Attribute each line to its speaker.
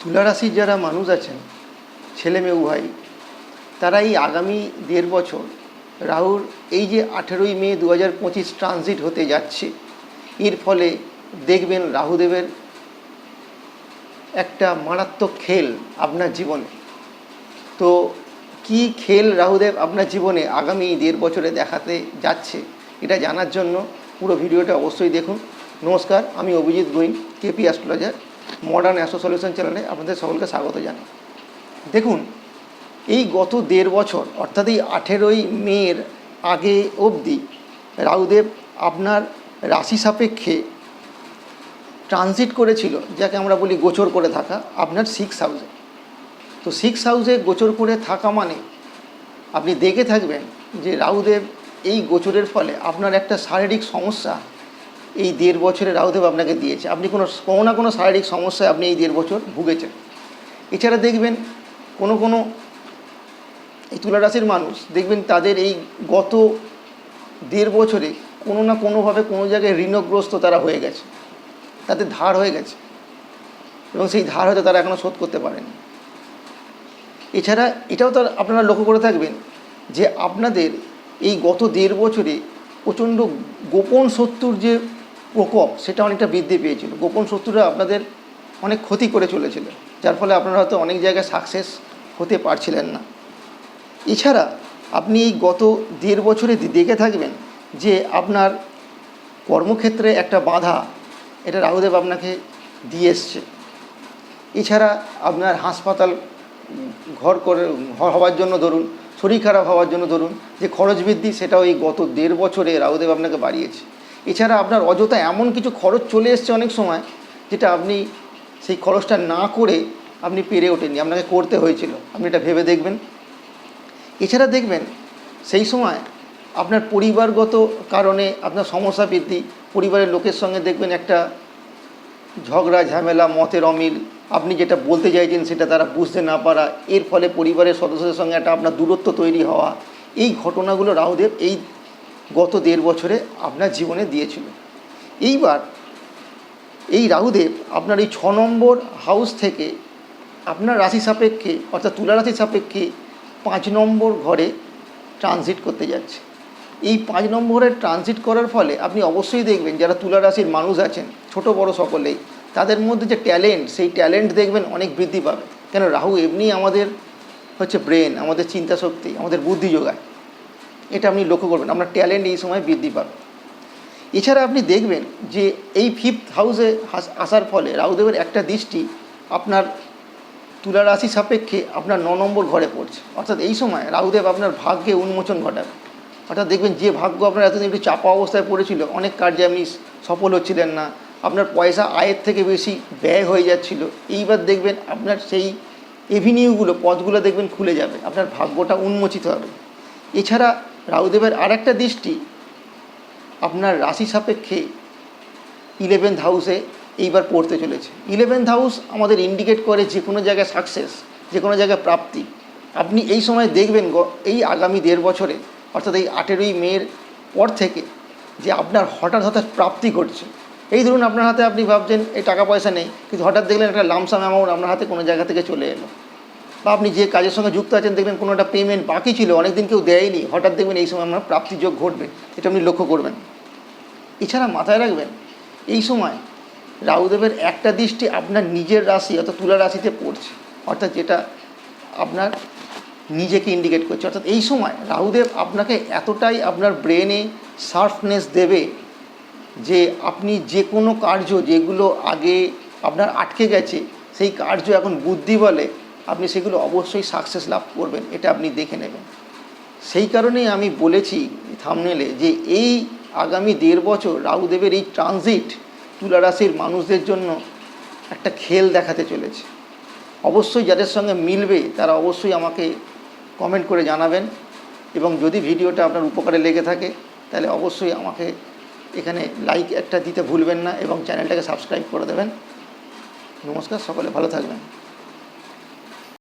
Speaker 1: তুলা রাশির যারা মানুষ আছেন, ছেলে মেয়ে উভয়, তারা এই আগামী 1.5 বছর রাহুর এই যে 18ই মে 2025 ট্রানজিট হতে যাচ্ছে, এর ফলে দেখবেন রাহুদেবের একটা মারাত্মক খেল আপনার জীবনে। তো কি খেল রাহুদেব আপনার জীবনে আগামী 1.5 বছরে দেখাতে যাচ্ছে, এটা জানার জন্য পুরো ভিডিওটা অবশ্যই দেখুন। নমস্কার, আমি Abhijit Gwyn, KP astrologer, modern astro solution চ্যানেলে আপনাদের সকলকে স্বাগত জানাই। দেখুন, এই গত 1.5 বছর অর্থাৎ এই 18ই মের আগে অবধি রাহুদেব আপনার রাশি সাপেক্ষে ট্রানজিট করেছিল, যাকে আমরা বলি গোচর করে থাকা আপনার 6 হাউসে। তো 6 হাউসে গোচর করে থাকা মানে আপনি দেখে থাকবেন যে রাহুদেব এই গোচরের ফলে আপনার একটা শারীরিক সমস্যা এই 1.5 বছরে রাহুদেব আপনাকে দিয়েছে। আপনি কোনো না কোনো শারীরিক সমস্যায় আপনি এই 1.5 বছর ভুগেছেন। এছাড়া দেখবেন কোনো এই তুলা রাশির মানুষ দেখবেন তাদের এই গত 1.5 বছরে কোনো না কোনোভাবে কোনো জায়গায় ঋণগ্রস্ত তারা হয়ে গেছে, তাদের ধার হয়ে গেছে এবং সেই ধার হয়তো তারা এখনও শোধ করতে পারেনি। এছাড়া এটাও তার আপনারা লক্ষ্য করে থাকবেন যে আপনাদের এই গত 1.5 বছরে প্রচণ্ড গোপন শত্রুর যে প্রকোপ সেটা অনেকটা বৃদ্ধি পেয়েছিল। গোপন শত্রুরা আপনাদের অনেক ক্ষতি করে চলেছিল, যার ফলে আপনারা হয়তো অনেক জায়গায় সাকসেস হতে পারছিলেন না। এছাড়া আপনি এই গত 1.5 বছরে দেখে থাকবেন যে আপনার কর্মক্ষেত্রে একটা বাধা এটা রাহুদেব আপনাকে দিয়ে এসছে। এছাড়া আপনার হাসপাতাল হওয়ার জন্য ধরুন, শরীর খারাপ হওয়ার জন্য ধরুন, যে খরচ বৃদ্ধি সেটাও এই গত 1.5 বছরে রাহুদেব আপনাকে বাড়িয়েছে। এছাড়া আপনার অযথা এমন কিছু খরচ চলে এসছে অনেক সময়, যেটা আপনি সেই খরচটা না করে আপনি পেরে ওঠেননি, আপনাকে করতে হয়েছিল, আপনি এটা ভেবে দেখবেন। এছাড়া দেখবেন সেই সময় আপনার পরিবারগত কারণে আপনার সমস্যা বৃদ্ধি, পরিবারের লোকের সঙ্গে দেখবেন একটা ঝগড়া ঝামেলা, মতের অমিল, আপনি যেটা বলতে চাইছেন সেটা তারা বুঝতে না পারা, এর ফলে পরিবারের সদস্যদের সঙ্গে একটা আপনার দূরত্ব তৈরি হওয়া, এই ঘটনাগুলো রাহুদেব এই গত 1.5 বছরে আপনার জীবনে দিয়েছিল। এইবার এই রাহুদেব আপনার এই 6 নম্বর হাউস থেকে আপনার রাশি সাপেক্ষে অর্থাৎ তুলা রাশি সাপেক্ষে 5 নম্বর ঘরে ট্রানজিট করতে যাচ্ছে। এই 5 নম্বরে ট্রানজিট করার ফলে আপনি অবশ্যই দেখবেন যারা তুলা রাশির মানুষ আছেন, ছোট বড় সকলেই, তাদের মধ্যে যে ট্যালেন্ট, সেই ট্যালেন্ট দেখবেন অনেক বৃদ্ধি পাবে। কেন, রাহু এমনি আমাদের হচ্ছে ব্রেন, আমাদের চিন্তা শক্তি, আমাদের বুদ্ধি যোগায়, এটা আপনি লক্ষ্য করবেন, আপনার ট্যালেন্ট এই সময় বৃদ্ধি পাবে। এছাড়া আপনি দেখবেন যে এই 5th হাউসে আসার ফলে রাহুদেবের একটা দৃষ্টি আপনার তুলা রাশি সাপেক্ষে আপনার 9 নম্বর ঘরে পড়ছে। অর্থাৎ এই সময় রাহুদেব আপনার ভাগ্যে উন্মোচন ঘটাবে। অর্থাৎ দেখবেন যে ভাগ্য আপনার এতদিন একটু চাপা অবস্থায় পড়েছিল, অনেক কার্যে আপনি সফল হচ্ছিলেন না, আপনার পয়সা আয়ের থেকে বেশি ব্যয় হয়ে যাচ্ছিল, এইবার দেখবেন আপনার সেই এভিনিউগুলো, পথগুলো দেখবেন খুলে যাবে, আপনার ভাগ্যটা উন্মোচিত হবে। এছাড়া রাহুদেবের আর একটা দৃষ্টি আপনার রাশি সাপেক্ষে 11th হাউসে এইবার পড়তে চলেছে। 11th হাউস আমাদের ইন্ডিকেট করে যে কোনো জায়গায় সাকসেস, যে কোনো জায়গায় প্রাপ্তি। আপনি এই সময় দেখবেন এই আগামী 1.5 বছরে অর্থাৎ এই 18ই মের পর থেকে যে আপনার হঠাৎ প্রাপ্তি ঘটছে। এই ধরুন আপনার হাতে, আপনি ভাবছেন এই টাকা পয়সা নেই, কিন্তু হঠাৎ দেখলেন একটা লামসাম অ্যামাউন্ট আপনার হাতে কোনো জায়গা থেকে চলে এলো। বা আপনি যে কাজের সঙ্গে যুক্ত আছেন দেখবেন কোনো একটা পেমেন্ট বাকি ছিল, অনেকদিন কেউ দেয়নি, হঠাৎ দেখবেন এই সময় আপনার প্রাপ্তিযোগ ঘটবে, এটা আপনি লক্ষ্য করবেন। এছাড়া মাথায় রাখবেন এই সময় রাহুদেবের একটা দৃষ্টি আপনার নিজের রাশি অর্থাৎ তুলা রাশিতে পড়ছে, অর্থাৎ যেটা আপনার নিজেকে ইন্ডিকেট করছে। অর্থাৎ এই সময় রাহুদেব আপনাকে এতটাই আপনার ব্রেনে শার্পনেস দেবে যে আপনি যে কোনো কার্য যেগুলো আগে আপনার আটকে গেছে, সেই কার্য এখন বুদ্ধি বলে আপনি সেগুলো অবশ্যই সাকসেস লাভ করবেন, এটা আপনি দেখে নেবেন। সেই কারণেই আমি বলেছি থাম্বনেলে যে এই আগামী 1.5 বছর রাহুদেবের এই ট্রানজিট তুলা রাশির মানুষদের জন্য একটা খেল দেখাতে চলেছে। অবশ্যই যাদের সঙ্গে মিলবে তারা অবশ্যই আমাকে কমেন্ট করে জানাবেন, এবং যদি ভিডিওটা আপনার উপকারে লেগে থাকে তাহলে অবশ্যই আমাকে এখানে লাইক একটা দিতে ভুলবেন না এবং চ্যানেলটাকে সাবস্ক্রাইব করে দেবেন। নমস্কার, সকলে ভালো থাকবেন।